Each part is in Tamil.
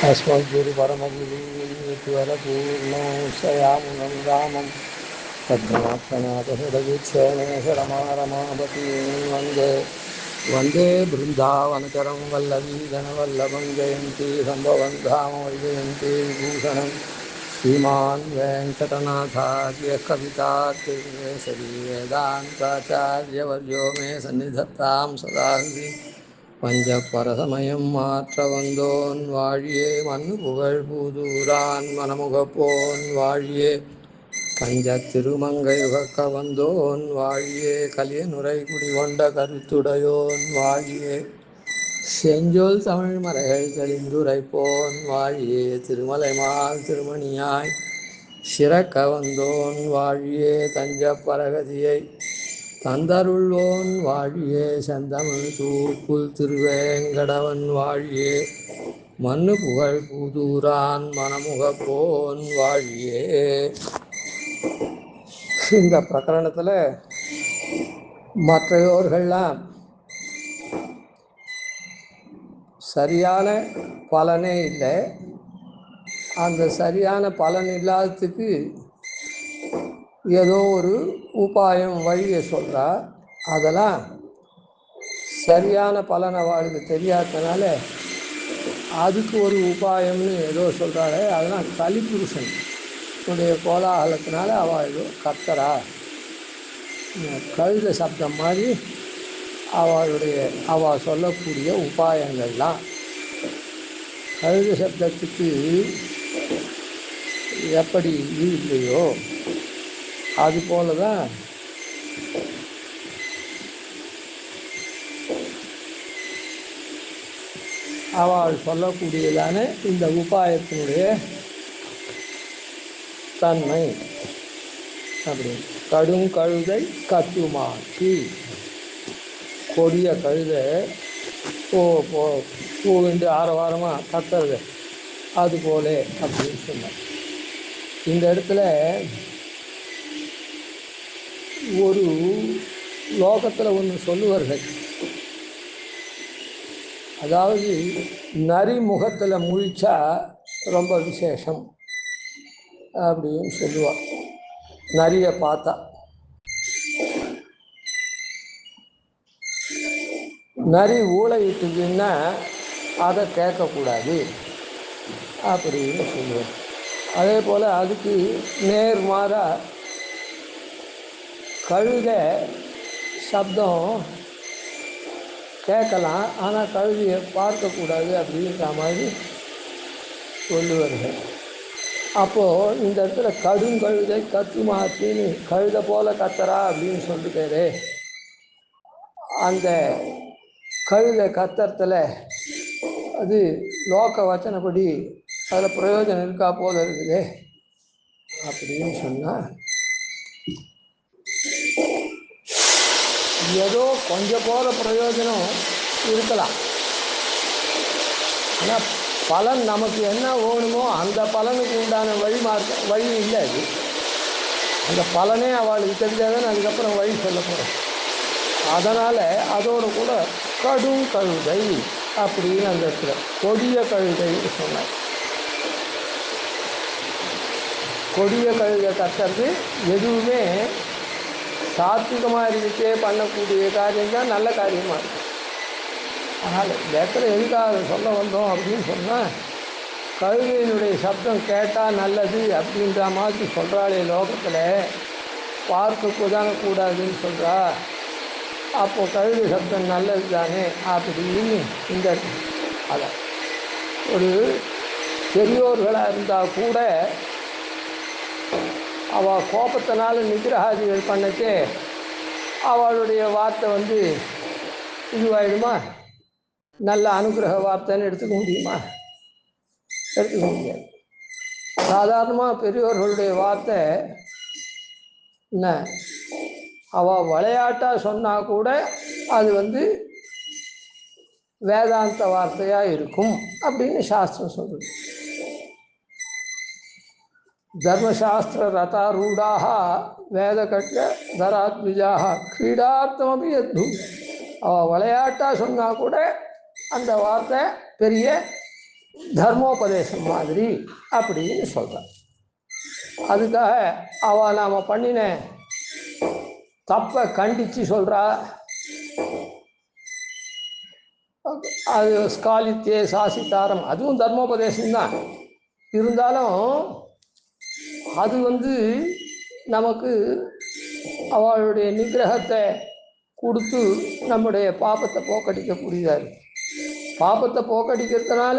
अस्मद्गुरुपरमगुरूर्वरपूर्णं शयामुनं रामं पद्मनाभनाथहृदयेच्छरणेशरमारमापतीं वन्दे वन्दे बृन्दावनचरं वल्लभी जनवल्लभं जयन्ती सम्भवं धाम वैजयन्ती विभूषणं श्रीमान् वेङ्कटनाथार्य कवितार्किकेसरी वेदान्ताचार्यवर्यो मे सन्निधत्तां सदा हृदि பஞ்சப்பரசமயம் மாற்ற வந்தோன் வாழியே மண்ணு புகழ் பூதூரான் மனமுகப்போன் வாழியே கஞ்ச திருமங்கை உகக்க வந்தோன் வாழியே கலியனுரை குடிகொண்ட கருத்துடையோன் வாழியே செஞ்சொல் தமிழ் மறைகள் தெளிந்துரைப்போன் வாழியே திருமலை மால் திருமணியாய் சிறக்க வந்தோன் வாழியே தஞ்ச பரகதியை தந்தருள்வோன் வாழியே செந்தமிழ் தூப்புல் திருவேங்கடவன் வாழியே மண்ணு புகழ் பூதூரான் மனமுகப்போன் வாழியே. இந்த பிரகரணத்தில் மற்றையோர்கள்லாம் சரியான பலனே இல்லை. அந்த சரியான பலன் இல்லாததுக்கு ஏதோ ஒரு உபாயம் வழியை சொல்கிறா. அதெல்லாம் சரியான பலனை அவளுக்கு தெரியாததுனால அதுக்கு ஒரு உபாயம்னு ஏதோ சொல்கிறாளே, அதெல்லாம் கலிபுருஷன் உடைய கோலாகலத்தினால அவள் ஏதோ கத்தரா கழுத சப்தம் மாதிரி அவள் சொல்லக்கூடிய உபாயங்கள்லாம். கழுத சப்தத்துக்கு எப்படி இது இல்லையோ அதுபோல தான் அவள் சொல்லக்கூடியதான இந்த உபாயத்தினுடைய தன்மை. அப்படி கடுங்கழுதை கத்துமாக்கி, கொடிய கழுதை பூவிண்டு ஆரவாரமாக கத்துறது அதுபோல அப்படின்னு சொன்னார். இந்த இடத்துல ஒரு லோகத்தில் ஒன்று சொல்லுவார்கள், அதாவது நரி முகத்தில் முழிச்சா ரொம்ப விசேஷம் அப்படின்னு சொல்லுவாள். நரியை பார்த்தா நரி ஊளையிட்டுதுன்னா அதை கேட்கக்கூடாது அப்படின்னு சொல்லுவாள். அதே போல் அதுக்கு நேர்மாறாக கழுத சப்தம் கேட்கலாம், ஆனால் கழுதையை பார்க்கக்கூடாது அப்படின்ற மாதிரி சொல்லுவார்கள். அப்போது இந்த இடத்துல கடுங்கழுதை கத்துமாத்தின்னு கழுதை போல கத்தரா அப்படின்னு சொல்லிட்டாரு. அந்த கழுதை கத்தறத்தில் அது லோக வச்சனப்படி அதில் பிரயோஜனம் இருக்கா போல இருக்குது அப்படின்னு சொன்னால் ஏதோ கொஞ்சம் போல பிரயோஜனம் இருக்கலாம். ஆனால் பலன் நமக்கு என்ன வேணுமோ அந்த பலனுக்கு உண்டான வழி இல்லை. அது அந்த பலனே அவளுக்கு தெரிஞ்சாதான் அதுக்கப்புறம் வழி சொல்ல போகிறோம். அதனால் அதோடு கூட கடும் கழுதை அப்படின்னு அந்த இடத்துல கொடிய கழுதைன்னு சொன்னார். கொடிய கழுதை கத்துறது எதுவுமே சாத்விகமாக இருக்கே பண்ணக்கூடிய காரியம்தான் நல்ல காரியமாக இருக்கும். அதனால் இந்த இடத்துல எதுக்காக சொல்ல வந்தோம் அப்படின்னு சொன்னால், கழுதையினுடைய சப்தம் கேட்டால் நல்லது அப்படின்ற மாதிரி சொல்கிறாளே லோகத்தில், பார்க்க தானே கூடாதுன்னு சொல்கிறா. அப்போது கழுதை சப்தம் நல்லது தானே அப்படின்னு இந்த அதை ஒரு பெரியோர்களாக இருந்தால் கூட அவள் கோபத்தினால நிகிரகாதிகள் பண்ணச்சே அவளுடைய வார்த்தை இதுவாயிடுமா? நல்ல அனுகிரக வார்த்தைன்னு எடுத்துக்க முடியுமா? எடுத்துக்க முடியாது. சாதாரணமாக பெரியோர்களுடைய வார்த்தை என்ன, அவள் விளையாட்டாக சொன்னால் கூட அது வேதாந்த வார்த்தையாக இருக்கும் அப்படின்னு சாஸ்திரம் சொல்லுது. தர்மசாஸ்திர ரதாரூடாக வேத கட்ட தராத்விஜாக கிரீடார்த்தமபி எத்து. அவள் விளையாட்டாக சொன்னால் கூட அந்த வார்த்தை பெரிய தர்மோபதேசம் மாதிரி அப்படின்னு சொல்கிறான். அதுக்காக அவள் நாம் பண்ணின தப்பை கண்டித்து சொல்கிறா. அது ஸ்காலித்தே சாசித்தாரம், அதுவும் தர்மோபதேசம்தான். இருந்தாலும் அது நமக்கு அவளுடைய நிகிரகத்தை கொடுத்து நம்முடைய பாபத்தை போக்கடிக்கக்கூடியதாக இருக்கு. பாபத்தை போக்கடிக்கிறதுனால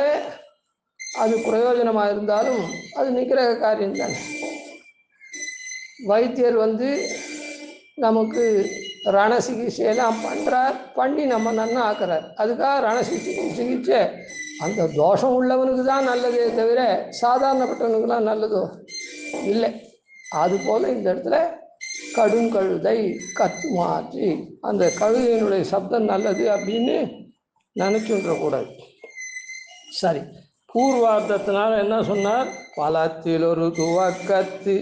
அது பிரயோஜனமாக இருந்தாலும் அது நிகிரக காரியம்தானே. வைத்தியர் நமக்கு ரண சிகிச்சையெல்லாம் பண்ணுறார், பண்ணி நம்ம நன்னா ஆக்குறார். அதுக்காக ரண சிகிச்சை அந்த தோஷம் உள்ளவனுக்கு தான் நல்லதே தவிர சாதாரணப்பட்டவனுக்குலாம் நல்லதோ இல்லை. அதுபோல் இந்த இடத்துல கடுங்கழுதை கத்து மாற்றி அந்த கழுதையினுடைய சப்தம் நல்லது அப்படின்னு நினைச்சுன்றக்கூடாது. சரி, பூர்வார்த்தத்தினால என்ன சொன்னார்? பலத்தில் ஒரு துவக்கத்து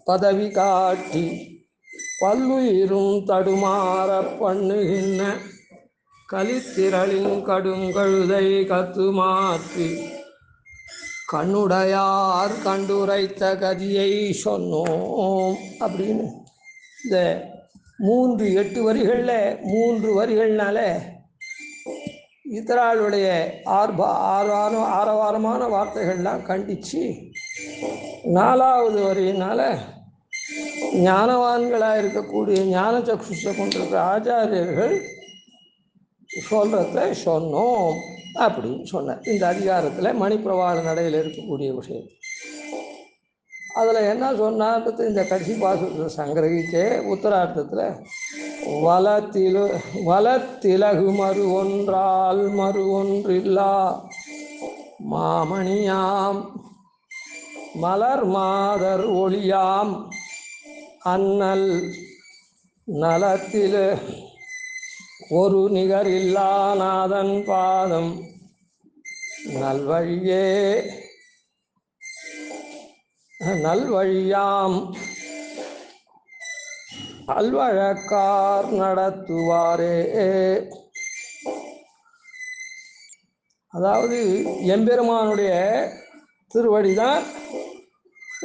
பதவி காட்டி பல்லுயிரும் தடுமாற பண்ணுகின்ற கலித்திரளின் கடுங்கழுதை கத்து மாற்றி கண்ணுடையார் கண்டுரைத்த கதியை சொன்னோம் அப்படின்னு இந்த 8 வரிகளில் 3 வரிகள்னால இத்தராளுடைய ஆரவாரமான வார்த்தைகள்லாம் கண்டித்து 4வது வரியினால் ஞானவான்களாக இருக்கக்கூடிய ஞான சக்ஷுஷை கொண்டிருக்கிற ஆச்சாரியர்கள் சொல்கிறத சொன்னோம் அப்படின்னு சொன்னார். இந்த அதிகாரத்தில் மணிப்பிரவாள நடையில் இருக்கக்கூடிய விஷயம் அதில் என்ன சொன்னார்ன்றது இந்த கடைசி பாசுரத்தை சங்கிரகிச்சே உத்தரார்த்தத்தில் வலத்திலகு மறு ஒன்றால் மறு ஒன்றில்லா மாமணியாம் மலர் மாதர் ஒளியாம் அண்ணல் நலத்தில் ஒரு நிகரில்லா நாதன் பாதம் நல்வழியாம் அல்வழக்கார் நடத்துவாரே. அதாவது எம்பெருமானுடைய திருவடி தான்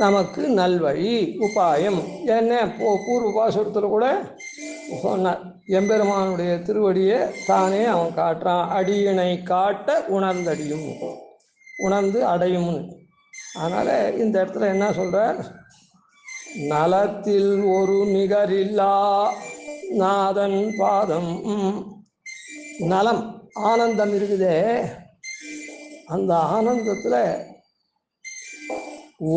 நமக்கு நல்வழி உபாயம். என்ன பூர்வ பாசுரத்தில் கூட சொன்னார், எம்பெருமானுடைய திருவடியை தானே அவன் காட்டுறான். அடியினை காட்ட உணர்ந்தடியும், உணர்ந்து அடையும்னு. அதனால் இந்த இடத்துல என்ன சொல்கிறார்? நலத்தில் ஒரு நிகரில்லா நாதன் பாதம். நலம் ஆனந்தம் இருக்குதே, அந்த ஆனந்தத்தில்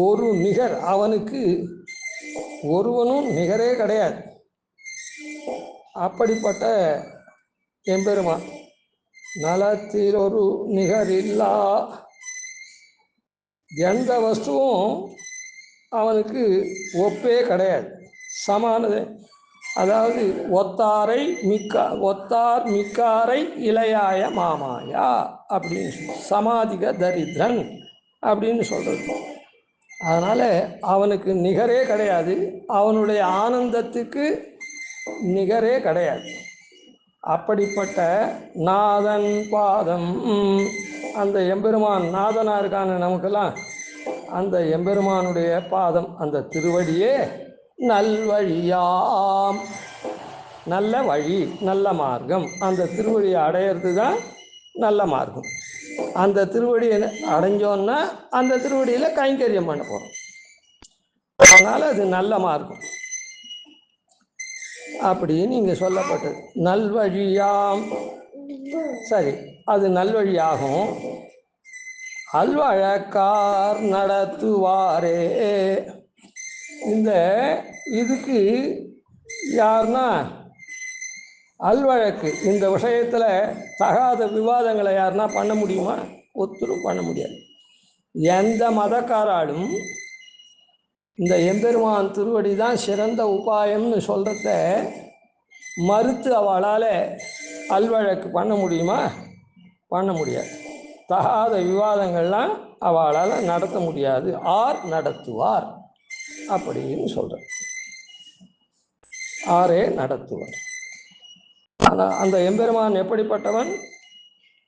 ஒரு நிகர், அவனுக்கு ஒருவனும் நிகரே கிடையாது. அப்படிப்பட்ட எம்பெருமான் நலத்தில் ஒரு நிகரில்லா, எந்த வஸ்துவும் அவனுக்கு ஒப்பே கிடையாது, சமானது. அதாவது ஒத்தார் மிக்காரை இளையாய மாமாயா அப்படின்னு சமாதிக தரித்திரன் அப்படின்னு சொல்கிறது. அதனால் அவனுக்கு நிகரே கிடையாது, அவனுடைய ஆனந்தத்துக்கு நிகரே கிடையாது. அப்படிப்பட்ட நாதன் பாதம், அந்த எம்பெருமான் நாதனாக இருக்கான நமக்கெல்லாம், அந்த எம்பெருமானுடைய பாதம், அந்த திருவடியே நல்வழியாம், நல்ல வழி, நல்ல மார்க்கம். அந்த திருவடியை அடையிறது தான் நல்ல மார்க்கம். அந்த திருவடியை அடைஞ்சோன்னா அந்த திருவடியில் கைங்கரியம் பண்ண போகிறோம். அதனால் அது நல்ல மார்க்கம் அப்படின்னு இங்கே சொல்லப்பட்டது. நல்வழியாம், சரி, அது நல்வழியாகும். அல்வழக்கார் நடத்துவாரே, இந்த இதுக்கு யாருன்னா அல்வழக்கு, இந்த விஷயத்தில் தகாத விவாதங்களை யாருன்னா பண்ண முடியுமா? ஒத்துரும் பண்ண முடியாது. எந்த மதக்காராலும் இந்த எம்பெருமான் திருவடி தான் சிறந்த உபாயம்னு சொல்கிறத மறுத்து அவளால் அல்வழக்கு பண்ண முடியுமா? பண்ண முடியாது. தகாத விவாதங்கள்லாம் அவளால் நடத்த முடியாது. ஆர் நடத்துவார் அப்படின்னு சொல்கிறார். ஆரே நடத்துவார். ஆனால் அந்த எம்பெருமான் எப்படிப்பட்டவன்?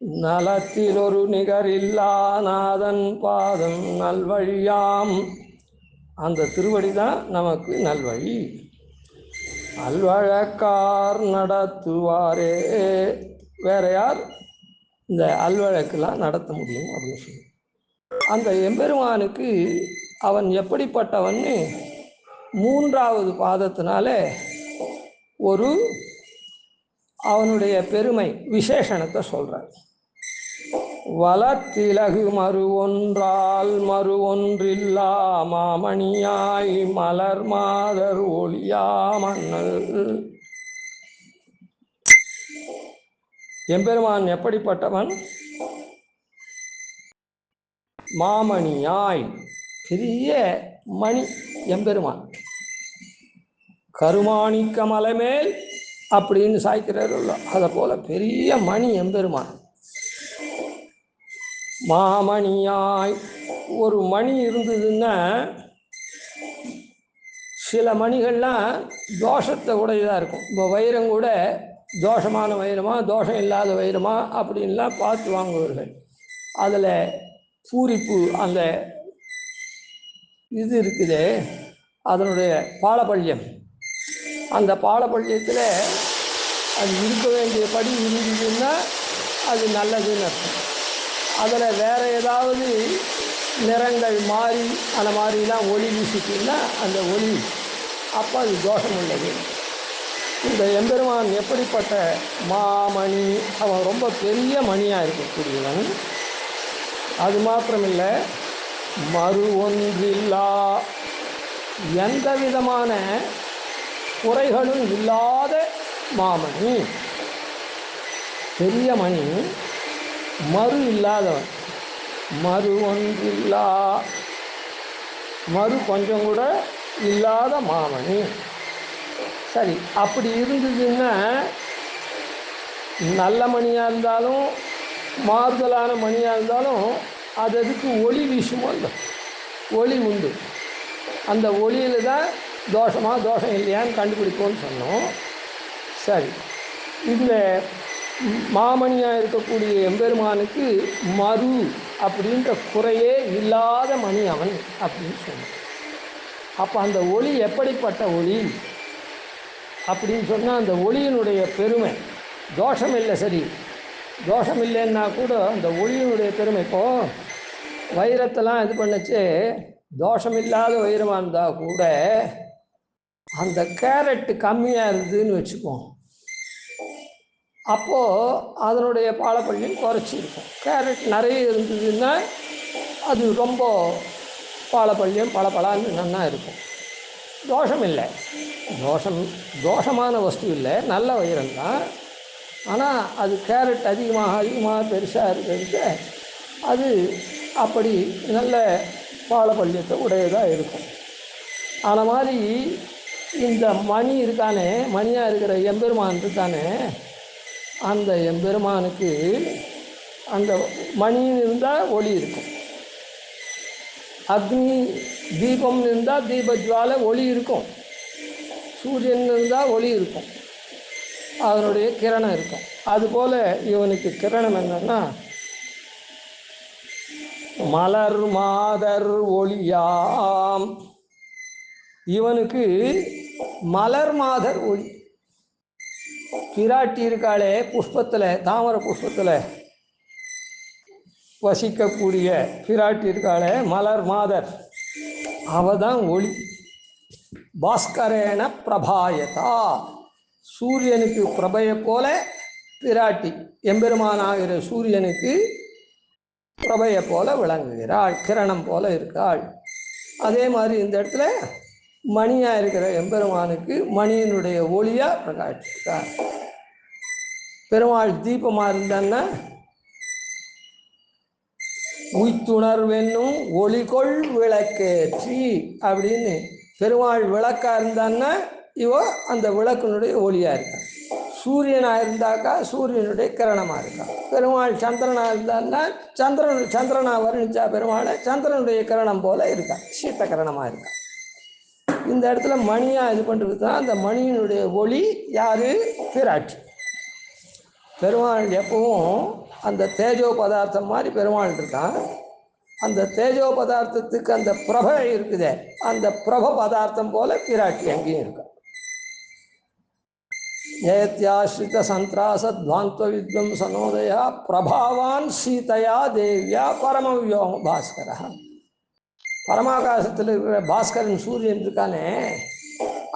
நலத்தில் ஒரு நிகரில்லா நாதன் பாதம் நல்வழியாம். அந்த திருவடி தான் நமக்கு நல்வழி. அல்வழக்கார் நடத்துவாரே, வேற யார் இந்த அல்வழக்கெல்லாம் நடத்த முடியும் அப்படின்னு சொல்லி அந்த எம்பெருமானுக்கு அவன் எப்படிப்பட்டவன்னு மூன்றாவது பாதத்தினால ஒரு அவனுடைய பெருமை விசேஷணத்தை சொல்கிறார். வலத்திலகு மறு ஒன்றால் மறு ஒன்றில்லா மாமணியாய் மலர் மாதர் ஒளியா மன்னல். எம்பெருமான் எப்படிப்பட்டவன்? மாமணியாய், பெரிய மணி எம்பெருமான். கருமாணிக்க மலைமேல் அப்படின்னு சாய்க்கிறாருல்ல, அதை போல பெரிய மணி எம்பெருமான். மாமணியாய், ஒரு மணி இருந்ததுன்னா சில மணிகள்லாம் தோஷத்தை உடையதாக இருக்கும். இப்போ வைரம் கூட தோஷமான வைரமா தோஷம் இல்லாத வைரமா அப்படின்லாம் பார்த்து வாங்குவார்கள். அதில் பூரிப்பு அந்த இது இருக்குது, அதனுடைய பாலப்பள்ளியம், அந்த பாலப்பள்ளியத்தில் அது இருக்க வேண்டியபடி இருந்ததுன்னா அது நல்லதுன்னு அர்த்தம். அதில் வேறு ஏதாவது நிறங்கள் மாறி அந்த மாதிரிலாம் ஒளி வீசிட்டுன்னா அந்த ஒளி அப்போ அது தோஷம் உள்ளது. இந்த எம்பெருமான் எப்படிப்பட்ட மாமணி, அவன் ரொம்ப பெரிய மணியாக இருக்கக்கூடியவன். அது மாத்திரமில்லை, மறு ஒன்றில்லா, எந்த விதமான குறைகளும் இல்லாத மாமணி, பெரிய மணி, மறு இல்லாதவன். மறு ஒன்றில்லா, மறு கொஞ்சம் கூட இல்லாத மாமணி. சரி, அப்படி இருந்ததுன்னா நல்ல மணியாக இருந்தாலும் மாறுதலான மணியாக இருந்தாலும் அது அதுக்கு ஒளி வீசுமோ, இல்லை ஒளி உண்டு. அந்த ஒளியில் தான் தோஷமாக தோஷம் இல்லையான்னு கண்டுபிடிப்போம்னு சொன்னோம். சரி, இந்த மாமணியாக இருக்கக்கூடிய எம்பெருமானுக்கு மறு அப்படின்ற குறையே இல்லாத மணி அவன் அப்படின்னு சொன்னான். அப்போ அந்த ஒளி எப்படிப்பட்ட ஒளி அப்படின்னு சொன்னால் அந்த ஒளியினுடைய பெருமை, தோஷம் இல்லை. சரி, தோஷம் இல்லைன்னா கூட அந்த ஒளியினுடைய பெருமை. இப்போது வைரத்தெல்லாம் இது பண்ணச்சு தோஷம் இல்லாத வைரமாக இருந்தால் கூட அந்த கேரட்டு கம்மியாக இருந்ததுன்னு வச்சுப்போம், அப்போது அதனுடைய பாலப்பள்ளியும் குறைச்சிருக்கும். கேரட் நிறைய இருந்ததுன்னா அது ரொம்ப பாலப்பள்ளியும் பளபளன்னு நல்லா இருக்கும். தோஷம் இல்லை, தோஷமான வஸ்து இல்லை, நல்ல வைரம்தான். ஆனால் அது கேரட் அதிகமாக பெருசாக இருக்கிறது, அது அப்படி நல்ல பாலப்பள்ளியத்தை உடையதாக இருக்கும். அந்த மாதிரி இந்த மணி இருக்கானே, மணியாக இருக்கிற எம்பெருமான் இருக்கானே, அந்த எம்பெருமானுக்கு அந்த மணின்னு இருந்தால் ஒளி இருக்கும். அக்னி தீபம் இருந்தால் தீபஜ்வாலை ஒளி இருக்கும். சூரியன் இருந்தால் ஒளி இருக்கும், அதனுடைய கிரணம் இருக்கும். அதுபோல் இவனுக்கு கிரணம் என்னன்னா மலர் மாதர் ஒளியாம். இவனுக்கு மலர் மாதர் ஒளி. பிராட்டி இருக்காளே புஷ்பத்தில், தாமரை புஷ்பத்தில் வசிக்கக்கூடிய பிராட்டி இருக்காளே மலர் மாதர், அவதான் ஒளி. பாஸ்கரேன பிரபாயதா, சூரியனுக்கு பிரபையை போல பிராட்டி எம்பெருமானாகிற சூரியனுக்கு பிரபையை போல விளங்குகிறாள், கிரணம் போல இருக்காள். அதே மாதிரி இந்த இடத்துல மணியாக இருக்கிற எம்பெருமானுக்கு மணியினுடைய ஒளியாக பிரகாசித்தார். பெருமாள் தீபமாக இருந்தான்னா உய்த்துணர்வென்னும் ஒளிகொள் விளக்கேற்றி அப்படின்னு, பெருமாள் விளக்காக இருந்தான்னா இவோ அந்த விளக்கினுடைய ஒளியாக இருக்கா. சூரியனாக இருந்தாக்கா சூரியனுடைய கிரணமாக இருக்கா. பெருமாள் சந்திரனாக இருந்தான்னா சந்திரனாக வர்ணிச்சா பெருமாளை சந்திரனுடைய கிரணம் போல இருக்கா, சீத்த கிரணமாக இருக்கா. இந்த இடத்துல மணியாக இது பண்ணுறது தான் அந்த மணியினுடைய ஒளி. யார்? பிராட்டி. பெருமாள் எப்பவும் அந்த தேஜோ பதார்த்தம் மாதிரி பெருமாள் இருக்கான். அந்த தேஜோ பதார்த்தத்துக்கு அந்த பிரபை இருக்குதே, அந்த பிரப பதார்த்தம் போல பிராட்டி அங்கேயும் இருக்கா. ஜெயத்யாஸ்ரித சந்திராசத்வாந்த வித்வம் சனோதயா பிரபாவான் சீதையா தேவியா பரமவியோம பாஸ்கரா. பரமாகாசத்தில் இருக்கிற பாஸ்கரன் சூரியன் இருக்கானே,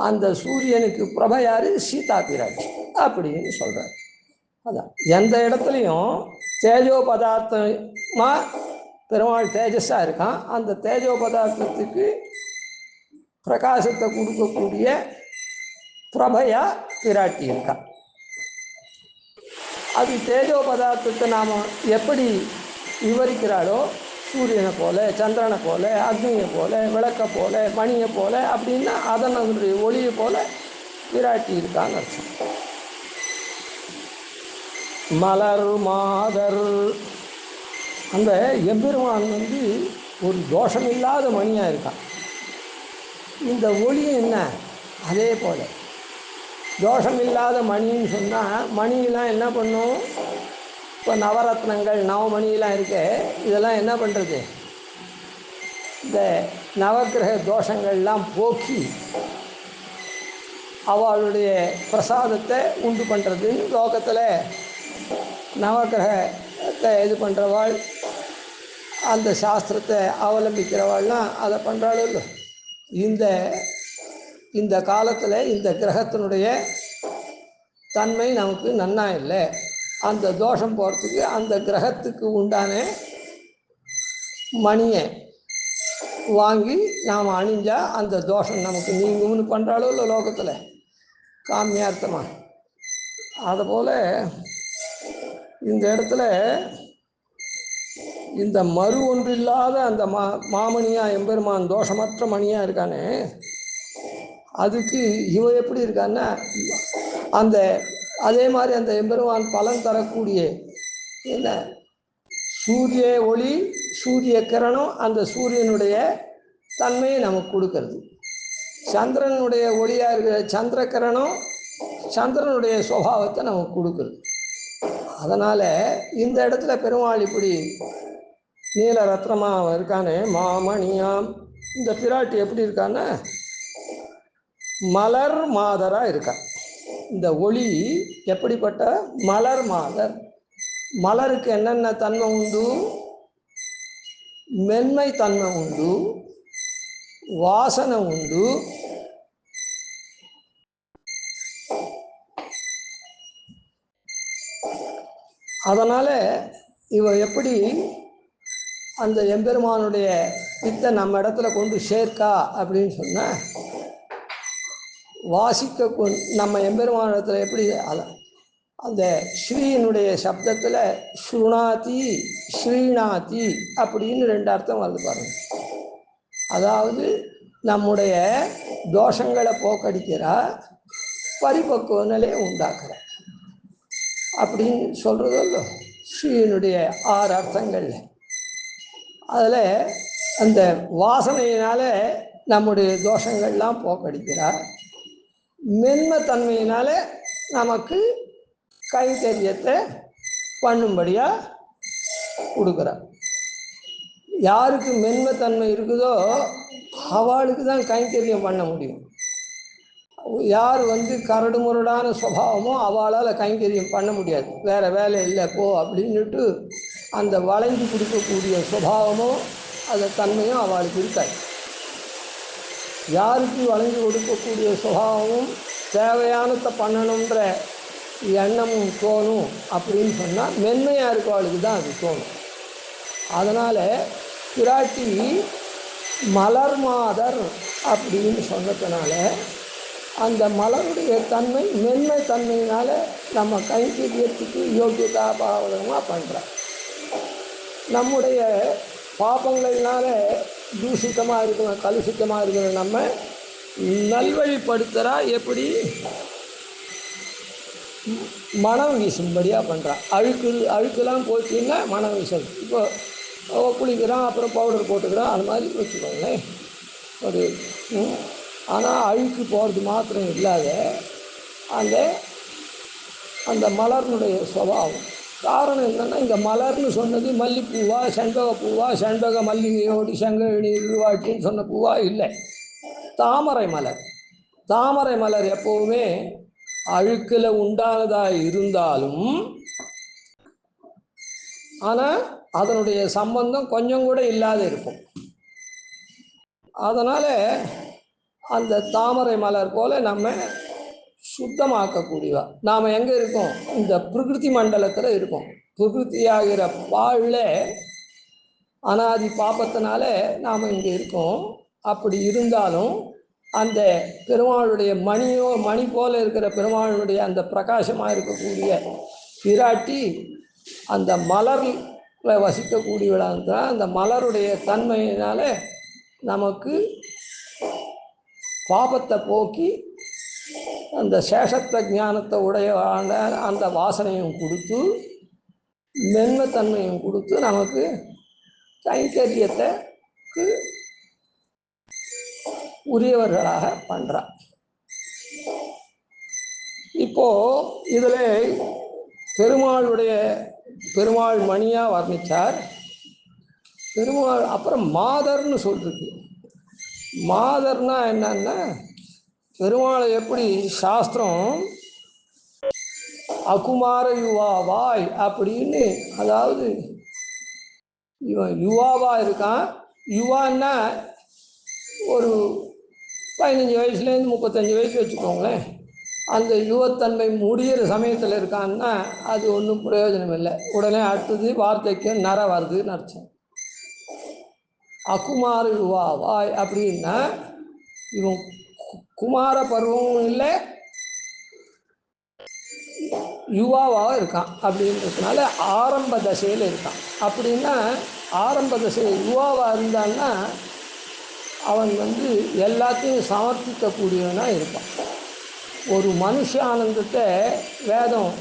அந்த சூரியனுக்கு பிரபை யாரு? சீதா பிராட்டி அப்படின்னு சொல்கிறார். அதான் எந்த இடத்துலையும் தேஜோ பதார்த்தமாக பெருமாள் தேஜஸாக இருக்கான். அந்த தேஜோ பதார்த்தத்துக்கு பிரகாசத்தை கொடுக்கக்கூடிய பிரபையா பிராட்டி இருக்கா. அது தேஜோ பதார்த்தத்தை நாம் எப்படி விவரிக்கிறாளோ, சூரியனை போல, சந்திரனை போல, அக்னியை போல, விளக்கை போல, மணியை போல அப்படின்னா அதனுடைய ஒளியை போல பிராட்டி இருக்கான்னு அர்த்தம். மலர் மாதர், அந்த எம்பெருமான் ஒரு தோஷம் இல்லாத மணியாக இருக்கான். இந்த ஒளி என்ன? அதே போல் தோஷம் இல்லாத மணின்னு சொன்னால், மணியெலாம் என்ன பண்ணும்? இப்போ நவரத்னங்கள் நவமணியெலாம் இருக்கு, இதெல்லாம் என்ன பண்ணுறது? இந்த நவக்கிரக தோஷங்கள்லாம் போக்கி அவளுடைய பிரசாதத்தை உண்டு பண்ணுறதுன்னு லோகத்தில் நவக்கிரகத்தை இது பண்ணுறவாள், அந்த சாஸ்திரத்தை அவலம்பிக்கிறவாள்லாம் அதை பண்ணுறாள் இல்லை. இந்த காலத்தில் இந்த கிரகத்தினுடைய தன்மை நமக்கு நன்னா இல்லை. அந்த தோஷம் போகிறதுக்கு அந்த கிரகத்துக்கு உண்டான மணியை வாங்கி நாம் அணிஞ்சால் அந்த தோஷம் நமக்கு நீங்கும்னு பண்ணுறாளோ இல்லை லோகத்தில் காமியார்த்தமாக. அதுபோல் இந்த இடத்துல இந்த மறு ஒன்று இல்லாத அந்த மாமணியாக எம்பெருமான் தோஷமற்ற மணியாக இருக்கானே, அதுக்கு இவ எப்படி இருக்கான்னா, அந்த அதே மாதிரி அந்த எம்பெருமான் பலன் தரக்கூடிய என்ன சூரிய ஒளி, சூரிய கிரணம், அந்த சூரியனுடைய தன்மையை நமக்கு கொடுக்கறது. சந்திரனுடைய ஒளியாக இருக்கிற சந்திர கிரணம் சந்திரனுடைய சுபாவத்தை நமக்கு கொடுக்குறது. அதனால் இந்த இடத்துல பெருமாள் இப்படி நீல ரத்னமாக இருக்கானே, மாமணியாம், இந்த பிராட்டி எப்படி இருக்கான்னா மலர் மாதராக இருக்கா. இந்த ஒளி எப்படிப்பட்ட மலர் மாதர். மலருக்கு என்னென்ன தன்மை உண்டு? மென்மை தன்மை உண்டு, வாசனை உண்டு, அதனால் இவ எப்படி அந்த எம்பெருமானுடைய பித்தை நம்ம இடத்துல கொண்டு சேர்க்கா அப்படின்னு சொன்னால், வாசிக்க நம்ம எம்பெருமான இடத்துல எப்படி அந்த ஸ்ரீனுடைய சப்தத்தில் ஸ்ருணாதி ஸ்ரீநாதி அப்படின்னு 2 அர்த்தம் வருது பாருங்க. அதாவது நம்முடைய தோஷங்களை போக்கடிக்கிறா, பரிபக்குவ நிலையை உண்டாக்குற அப்படின்னு சொல்கிறதோ ஸ்ரீனுடைய 6 அர்த்தங்கள்ல. அதில் அந்த வாசனையினால் நம்முடைய தோஷங்கள்லாம் போக்கடிக்கிறார், மென்மைத்தன்மையினால் நமக்கு கைங்கரியத்தை பண்ணும்படியாக கொடுக்குறார். யாருக்கு மென்மைத்தன்மை இருக்குதோ அவளுக்கு தான் கைங்கரியம் பண்ண முடியும். யார் கரடு முரடான சுபாவமோ அவளால் கைங்கரியம் பண்ண முடியாது. வேறு வேலை இல்லை போ அப்படின்னுட்டு அந்த வளைஞ்சு கொடுக்கக்கூடிய சுபாவமோ அந்த தன்மையும் அவளுக்கு இருக்காது. யாருக்கு வளைஞ்சு கொடுக்கக்கூடிய சுபாவமும் தேவையானதை பண்ணணுன்ற எண்ணமும் தோணும் அப்படின்னு சொன்னால் மென்மையாக இருக்கவளுக்கு தான் அது தோணும். அதனால் பிராட்டி மலர் மாதர் அப்படின்னு சொன்னதுனால அந்த மலருடைய தன்மை மென்மை தன்மையினால் நம்ம கைங்கரியத்துக்கு யோகியதா பாவனமாக பண்ணுறோம். நம்முடைய பாபங்கள்னால தூஷித்தமாக இருக்கிற கலுஷித்தமாக இருக்கிற நம்ம நல்வழிப்படுத்துகிறா. எப்படி? மனம் வீசும்படியாக பண்ணுறான். அழுக்கெல்லாம் போச்சுன்னா மனம் வீசும். இப்போ குளிக்கிறான், அப்புறம் பவுடர் போட்டுக்கிறான், அது மாதிரி வச்சுக்கோங்களேன் ஒரு. ஆனால் அழுக்கு போகிறது மாத்திரம் இல்லாத அந்த மலர்னுடைய சுபாவம் காரணம் என்னென்னா, இங்கே மலர்னு சொன்னது மல்லிப்பூவா, செண்பகப்பூவா, செண்பக மல்லிகையோடு செங்கழி இருவாட்டின்னு சொன்ன பூவா இல்லை, தாமரை மலர். தாமரை மலர் எப்போவுமே அழுக்கில் உண்டானதாக இருந்தாலும் ஆனால் அதனுடைய சம்பந்தம் கொஞ்சம் கூட இல்லாத இருக்கும். அதனால் அந்த தாமரை மலர் போல் நம்ம சுத்தமாக்கக்கூடியவா. நாம் எங்கே இருக்கோம்? இந்த பிரகிருதி மண்டலத்தில் இருக்கோம். பிரகிருதியாகிற பாழில் அனாதி பாப்பத்தினால நாம் இங்கே இருக்கோம். அப்படி இருந்தாலும் அந்த பெருமாளுடைய மணி போல இருக்கிற பெருமாளுடைய அந்த பிரகாசமாக இருக்கக்கூடிய பிராட்டி அந்த மலரில் வசிக்கக்கூடியவளாக தான். அந்த மலருடைய தன்மையினால நமக்கு பாபத்தை போக்கி அந்த சேஷத்த ஞானத்தை உடையவான அந்த வாசனையும் கொடுத்து மென்மைத்தன்மையும் கொடுத்து நமக்கு கைங்கரியத்துக்கு உரியவர்களாக பண்ணுறார். இப்போது இதில் பெருமாள் மணியாக வர்ணித்தார். பெருமாள் அப்புறம் மாதர்னு சொல்லிருக்கு. மாதர்னா என்னன்னா, பெருமாளை எப்படி சாஸ்திரம் அகுமார யுவாவாய் அப்படின்னு, அதாவது இவன் யுவாவா இருக்கான். யுவான்னா ஒரு 15 வயசுலேருந்து 35 வயசு வச்சுக்கோங்களேன். அந்த யுவத்தன்மை முடிகிற சமயத்தில் இருக்கான்னா அது ஒன்றும் பிரயோஜனம் இல்லை. உடனே அடுத்தது வார்த்தைக்கு நர வருதுன்னு அர்த்தம். அகுமார யுவாவாய் அப்படின்னா இவன் குமார பருவமும் இல்லை, யுவாவாக இருக்கான். அப்படின்றதுனால ஆரம்ப தசையில் இருக்கான். அப்படின்னா ஆரம்ப தசை யுவாவாக இருந்தான்னா அவன் எல்லாத்தையும் சமர்ப்பிக்கக்கூடியவனாக இருப்பான். ஒரு மனுஷ ஆனந்தத்தை வேதம்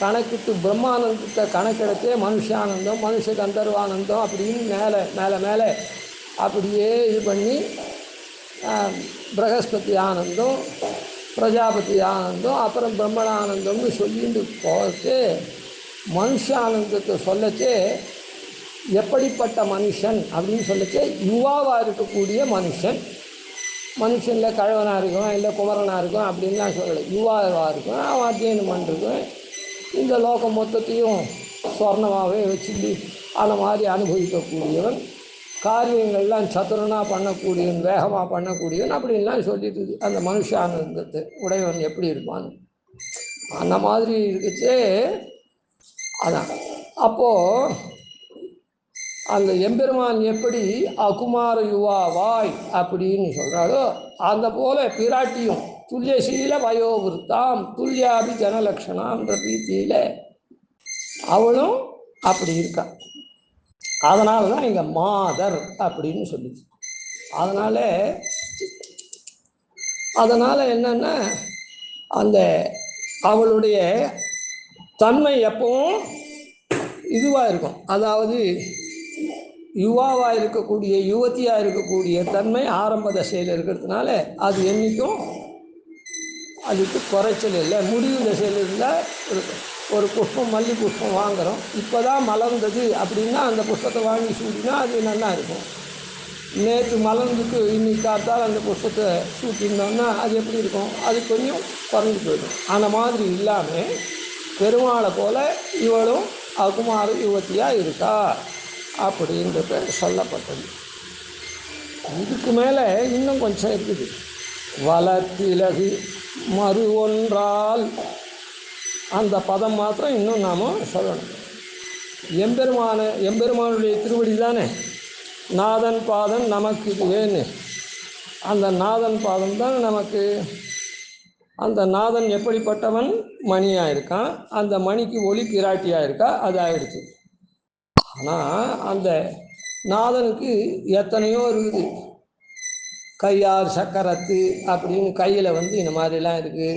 கணக்கிட்டு பிரம்மானந்தத்தை கணக்கெடுத்தே மனுஷானந்தம், மனுஷ கந்தர்வானந்தம் அப்படின்னு மேலே மேலே மேலே அப்படியே இது பண்ணி பிரகஸ்பதி ஆனந்தம், பிரஜாபதி ஆனந்தம், அப்புறம் பிரம்மணானந்தம்னு சொல்லிட்டு போச்சு. மனுஷ ஆனந்தத்தை சொல்லச்சே எப்படிப்பட்ட மனுஷன் அப்படின்னு சொல்லச்சே யுவாவாக இருக்கக்கூடிய மனுஷனில் கழவனாக இருக்கும், இல்லை குமரனாக இருக்கும் அப்படின்லாம் சொல்லலை. யுவாவாக இருக்கும், அவன் அத்தியனம் பண்ணிருக்கும். இந்த லோகம் மொத்தத்தையும் சொர்ணமாகவே வச்சுட்டு அந்த மாதிரி அனுபவிக்கக்கூடியவன், காரியங்கள்லாம் சத்துரனாக பண்ணக்கூடியவன், வேகமாக பண்ணக்கூடியவன் அப்படின்லாம் சொல்லிட்டு அந்த மனுஷ ஆனந்தத்தை உடையவன் எப்படி இருப்பான் அந்த மாதிரி இருக்குச்சே. அதான் அப்போது அந்த எம்பெருமான் எப்படி அகுமார யுவாவாய் அப்படின்னு சொல்கிறாரோ அந்த போல பிராட்டியும் துல்லியசீல வயோவிருத்தாம் துல்லியாபி ஜனலக்ஷணான்ற ரீதியில் அவளும் அப்படி இருக்கா. அதனால தான் இங்கே மாதர் அப்படின்னு சொல்லிச்சு. அதனால் என்னன்னா அந்த அவளுடைய தன்மை எப்பவும் இதுவாக இருக்கும். அதாவது யுவாவாக இருக்கக்கூடிய யுவதியாக இருக்கக்கூடிய தன்மை ஆரம்ப தசையில் இருக்கிறதுனால அது என்றைக்கும் அதுக்கு குறைச்சல் இல்லை. முடிவு தசையில் இருந்தால் இருக்கும். ஒரு புஷ்பம் மல்லி புஷ்பம் வாங்குகிறோம், இப்போ தான் மலர்ந்தது அப்படின்னா அந்த புஷ்பத்தை வாங்கி சூட்டினா அது நல்லா இருக்கும். நேற்று மலர்ந்துக்கு இன்னைக்கு காத்தால் அந்த புஷ்பத்தை சூட்டினோம்னா அது எப்படி இருக்கும்? அது கொஞ்சம் குறைஞ்சி போயிடும். அந்த மாதிரி இல்லாமல் பெருமாளை போல் இவளும் அகுமார யுவதியாக இருக்கா அப்படின்றது சொல்லப்பட்டது. இதுக்கு மேலே இன்னும் கொஞ்சம் இருக்குது. வளத்திலகு மறு ஒன்றால் அந்த பதம் மாத்திரம் இன்னும் நாம் சொல்லணும். எம்பெருமானுடைய திருவடி தானே நாதன் பாதம் நமக்கு இது வேணு. அந்த நாதன் பாதம் தான் நமக்கு. அந்த நாதன் எப்படிப்பட்டவன்? மணியாக இருக்கான். அந்த மணிக்கு ஒளி பிராட்டியாக இருக்கா, அது ஆயிடுச்சு. ஆனால் அந்த நாதனுக்கு எத்தனையோ இருக்குது. கையார் சக்கரத்து அப்படின்னு கையில் இந்த மாதிரிலாம் இருக்குது,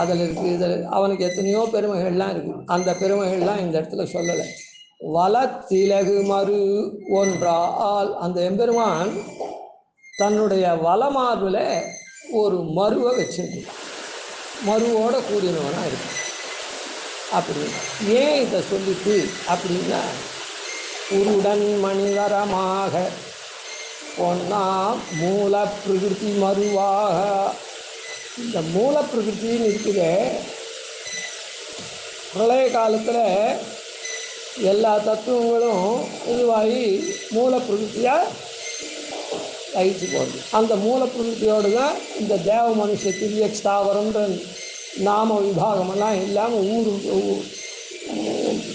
அதில் இருக்குது, இதில் அவனுக்கு எத்தனையோ பெருமைகள்லாம் இருக்குது. அந்த பெருமைகள்லாம் இந்த இடத்துல சொல்லலை. வலத்திலகு மறு ஒன்றால் அந்த எம்பெருமான் தன்னுடைய வலமார்பில் ஒரு மருவை வச்சிருக்கு. மருவோடு கூடினவனாக இருக்கு. அப்படின்னு. ஏன் இதை சொல்லிட்டு அப்படின்னா, உருடன் மணிவரமாக பொன்னா மூல பிரகிருதி மருவாக. இந்த மூல பிரகிருத்தின்னு இருக்குது. பிரளய காலத்தில் எல்லா தத்துவங்களும் இதுவாகி மூல பிரகிருத்தியாக லயிச்சு போகுது. அந்த மூல பிரகிருத்தியோடு தான் இந்த தேவ மனுஷ திரிய ஸ்தாவரம்ன்ற நாம விபாகமெல்லாம் இல்லாமல் ஊரும்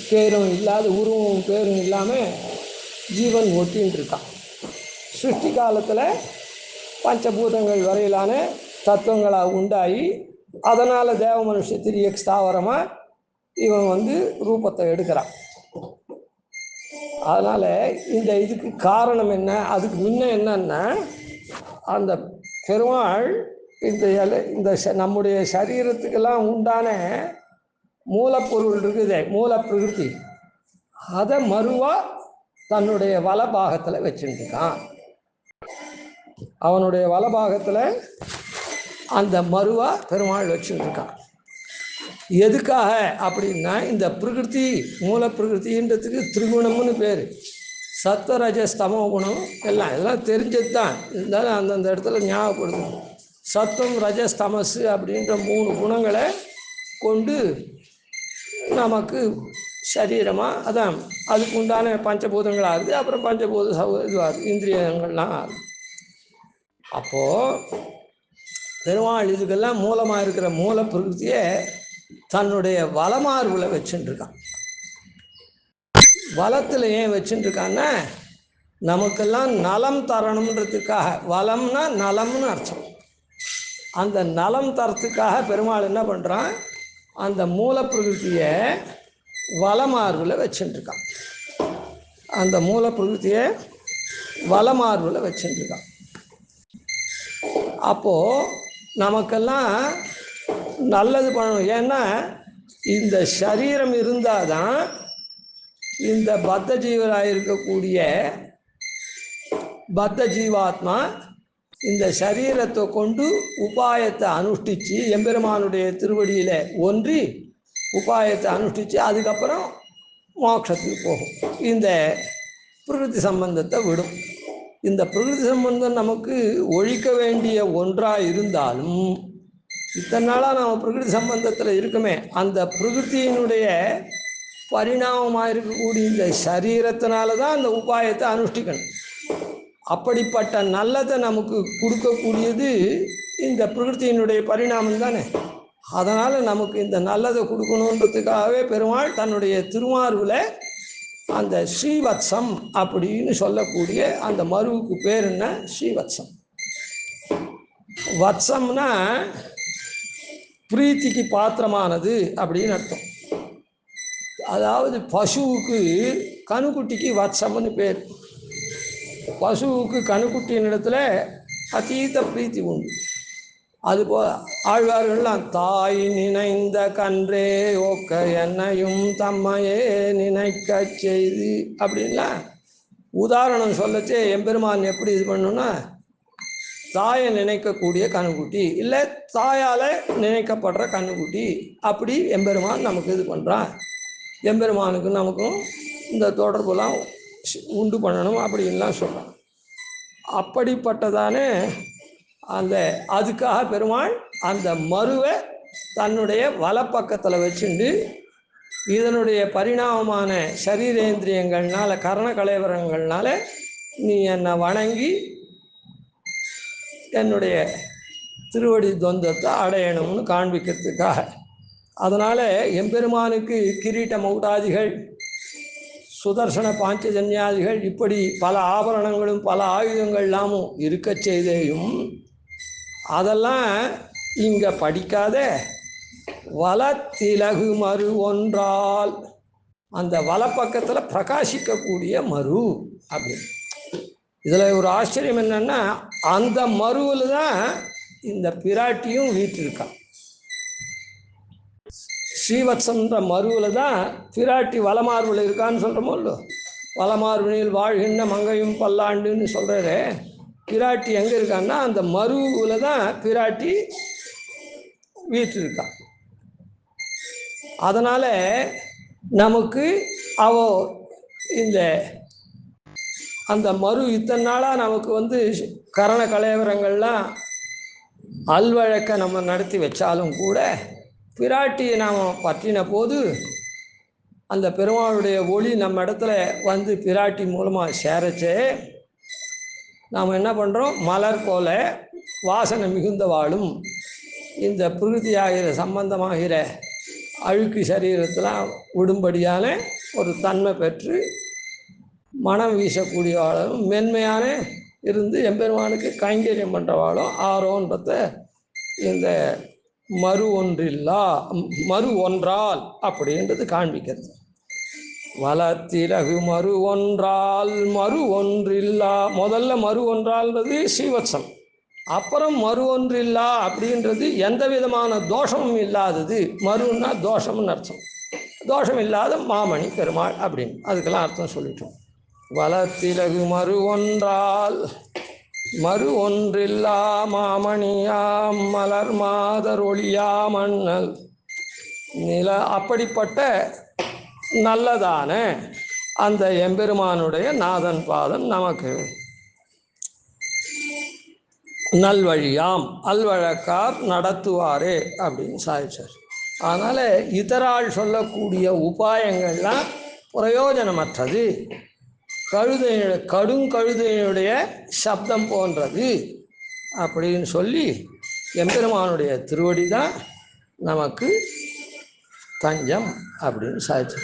பேரும் இல்லாத உருவம் பேரும் இல்லாமல் ஜீவன் ஒட்டின்னு இருக்கான். சிருஷ்டி காலத்தில் பஞ்சபூதங்கள் வரையிலான தத்துவங்களாக உண்டாகி அதனால் தேவ மனுஷ திரிய ஸ்தாவரமாக இவன் ரூபத்தை எடுக்கிறான். அதனால் இந்த இதுக்கு காரணம் என்ன, அதுக்கு முன்ன என்னன்னா, அந்த பெருமாள் இந்த நம்முடைய சரீரத்துக்கெல்லாம் உண்டான மூலப்பொருள் இருக்குதே, மூல பிரகிருதி, அதை மருவா தன்னுடைய வலபாகத்தில் வச்சுருக்கான். அவனுடைய வலபாகத்தில் அந்த மருவா பெருமாள் வச்சுருக்கான். எதுக்காக அப்படின்னா, இந்த பிரகிருதி மூல பிரகிருத்தின்றதுக்கு திரிகுணம்னு பேர். சத்வரஜஸ் தமோ குணம் எல்லாம் தெரிஞ்சது தான், இருந்தாலும் அந்தந்த இடத்துல ஞாபகப்படுது. சத்துவம் ரஜஸ் தமசு அப்படின்ற 3 குணங்களை கொண்டு நமக்கு சரீரமாக, அதான் அதுக்கு உண்டான பஞ்சபூதங்களாக இருக்குது. அப்புறம் பஞ்சபூத இதுவாகுது, இந்திரியங்கள்லாம் ஆகுது. அப்போது பெருமாள் இதுக்கெல்லாம் மூலமாக இருக்கிற மூல பிரகிருத்தியை தன்னுடைய வலமார்புல வச்சுட்டுருக்கான். வலத்தில் ஏன் வச்சுட்டுருக்கான்னா, நமக்கெல்லாம் நலம் தரணுன்றதுக்காக. வளம்னா நலம்னு அர்த்தம். அந்த நலம் தரத்துக்காக பெருமாள் என்ன பண்ணுறான், அந்த மூல பிரகிருத்தியை வலமார்புல வச்சுட்டுருக்கான். அந்த மூல பிரகிருத்தியை வலமார்புல வச்சுட்டுருக்கான். அப்போது நமக்கெல்லாம் நல்லது பண்ணணும். ஏன்னா இந்த சரீரம் இருந்தால் தான் இந்த பத்த ஜீவராக இருக்கக்கூடிய பத்த ஜீவாத்மா இந்த சரீரத்தை கொண்டு உபாயத்தை அனுஷ்டித்து எம்பெருமானுடைய திருவடியில் ஒன்றி உபாயத்தை அனுஷ்டித்து அதுக்கப்புறம் மோட்சத்துக்கு போகும். இந்த பிரகிருதி சம்பந்தத்தை விடும். இந்த பிரகிருதி சம்பந்தம் நமக்கு ஒழிக்க வேண்டிய ஒன்றாக இருந்தாலும், இத்தனை நாளாக நம்ம பிரகிருதி சம்பந்தத்தில் இருக்குமே, அந்த பிரகிருத்தியினுடைய பரிணாமமாக இருக்கக்கூடிய இந்த சரீரத்தினால தான் அந்த உபாயத்தை அனுஷ்டிக்கணும். அப்படிப்பட்ட நல்லதை நமக்கு கொடுக்கக்கூடியது இந்த பிரகிருத்தியினுடைய பரிணாமம் தானே. அதனால் நமக்கு இந்த நல்லதை கொடுக்கணுன்றதுக்காகவே பெருமாள் தன்னுடைய திருமார்பில் அந்த ஸ்ரீவத்சம் அப்படின்னு சொல்லக்கூடிய அந்த மருவுக்கு பேர் என்ன, ஸ்ரீவத்சம். வத்சம்னா பிரீத்திக்கு பாத்திரமானது அப்படின்னு அர்த்தம். அதாவது பசுவுக்கு கணுக்குட்டிக்கு வத்சம்னு பேர். பசுவுக்கு கணுக்குட்டியின் இடத்துல அதீத பிரீத்தி உண்டு. அதுபோல் ஆழ்வார்கள்லாம் தாய் நினைந்த கன்றே ஓக்க என்னையும் தம்மையே நினைக்க செய்து அப்படின்லாம் உதாரணம் சொல்லச்சே எம்பெருமான் எப்படி இது பண்ணணும்னா, தாயை நினைக்கக்கூடிய கண்ணுக்குட்டி, இல்லை தாயால் நினைக்கப்படுற கண்ணுக்குட்டி, அப்படி எம்பெருமான் நமக்கு இது பண்ணுறான். எம்பெருமானுக்கு நமக்கும் இந்த தொடர்புலாம் உண்டு பண்ணணும் அப்படின்லாம் சொல்கிறான். அப்படிப்பட்டதானே அந்த அதுக்காக பெருமாள் அந்த மருவை தன்னுடைய வலப்பக்கத்தில் வச்சுண்டு இதனுடைய பரிணாமமான சரீரேந்திரியங்கள்னால கரண கலைவரங்கள்னால நீ என்னை வணங்கி என்னுடைய திருவடி தொந்தத்தை அடையணும்னு காண்பிக்கிறதுக்காக. அதனால் எம்பெருமானுக்கு கிரீட்ட மௌடாதிகள், சுதர்சன பாஞ்சஜன்யாதிகள், இப்படி பல ஆபரணங்களும் பல ஆயுதங்கள்லாமும் இருக்க செய்தேயும் அதெல்லாம் இங்கே படிக்காத வலத்திலகு மறு ஒன்றால் அந்த வலப்பக்கத்தில் பிரகாசிக்கக்கூடிய மரு அப்படின்னு. இதில் ஒரு ஆச்சரியம் என்னன்னா, அந்த மருவில் தான் இந்த பிராட்டியும் வீற்றிருக்கான். ஸ்ரீவத்சன்ற மருவில் தான் பிராட்டி வலமார்பில் இருக்கான்னு சொல்கிறோமோ இல்லை, வலமார்பினில் வாழ்கின்ற மங்கையும் பல்லாண்டுன்னு சொல்கிறாரு. பிராட்டி எங்கே இருக்கான்னா அந்த மருவில் தான் பிராட்டி வீற்றிருக்கான். அதனால் நமக்கு இந்த அந்த மறு இத்தனை நாளாக நமக்கு கரண கலைவரங்கள்லாம் அல்வழக்க நம்ம நடத்தி வச்சாலும் கூட பிராட்டியை நாம் பற்றின போது அந்த பெருமாளுடைய ஒளி நம்ம இடத்துல பிராட்டி மூலமாக சேரச்சே நாம் என்ன பண்ணுறோம், மலர் போல வாசனை மிகுந்த வாழும் இந்த பிரகிருதியாகிற சம்பந்தமாகிற அழுக்கு சரீரத்தில் விடும்படியான ஒரு தன்மை பெற்று மனம் வீசக்கூடியவாளும் மென்மையான இருந்து எம்பெருமானுக்கு கைங்கரியம் பண்ணுறவாளும் ஆரோன்றத இந்த மறு ஒன்றால் அப்படின்றது காண்பிக்கிறது. வளத்திலகு மறு ஒன்றில்லா. முதல்ல மறு ஒன்றால்ன்றது ஸ்ரீவத்சம், அப்புறம் மறு ஒன்றில்லா அப்படின்றது எந்த விதமான தோஷமும் இல்லாதது. மறுன்னா தோஷம்னு அர்த்தம், தோஷம் இல்லாத மாமணி பெருமாள் அப்படின்னு அதுக்கெல்லாம் அர்த்தம் சொல்லிட்டோம். வளத்திலகு மறு ஒன்றில்லா மாமணியாம் மலர் மாதர் ஒளியா மன்னல் நில. அப்படிப்பட்ட நல்லதான அந்த எம்பெருமானுடைய நாதன் பாதம் நமக்கு நல்வழியாம் அல்வழக்கார் நடத்துவாரே அப்படின்னு சாதிச்சார். அதனால் இதரால் சொல்லக்கூடிய உபாயங்கள்லாம் பிரயோஜனமற்றது, கடுங்கழுதையினுடைய சப்தம் போன்றது அப்படின்னு சொல்லி எம்பெருமானுடைய திருவடி தான் நமக்கு தஞ்சம் அப்படின்னு சாதிச்சு.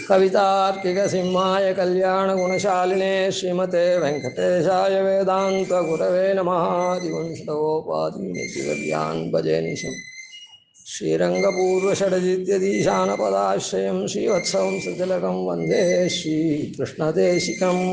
கவிதார்க்கிக சிம்மாய கல்யாண குணசாலினே ஸ்ரீமதே வெங்கடேஷாய வேதாந்த குரவே நமः. திவம்சதோபாதிநிதிவர்யான் பஜே நிஷம் ஸ்ரீரங்கபூர்வஷடஜித்யதீசானபதாश्रयं ஸ்ரீவத்சவம் சுதிலகம் வந்தே ஸ்ரீகிருஷ்ணதேசிகம்.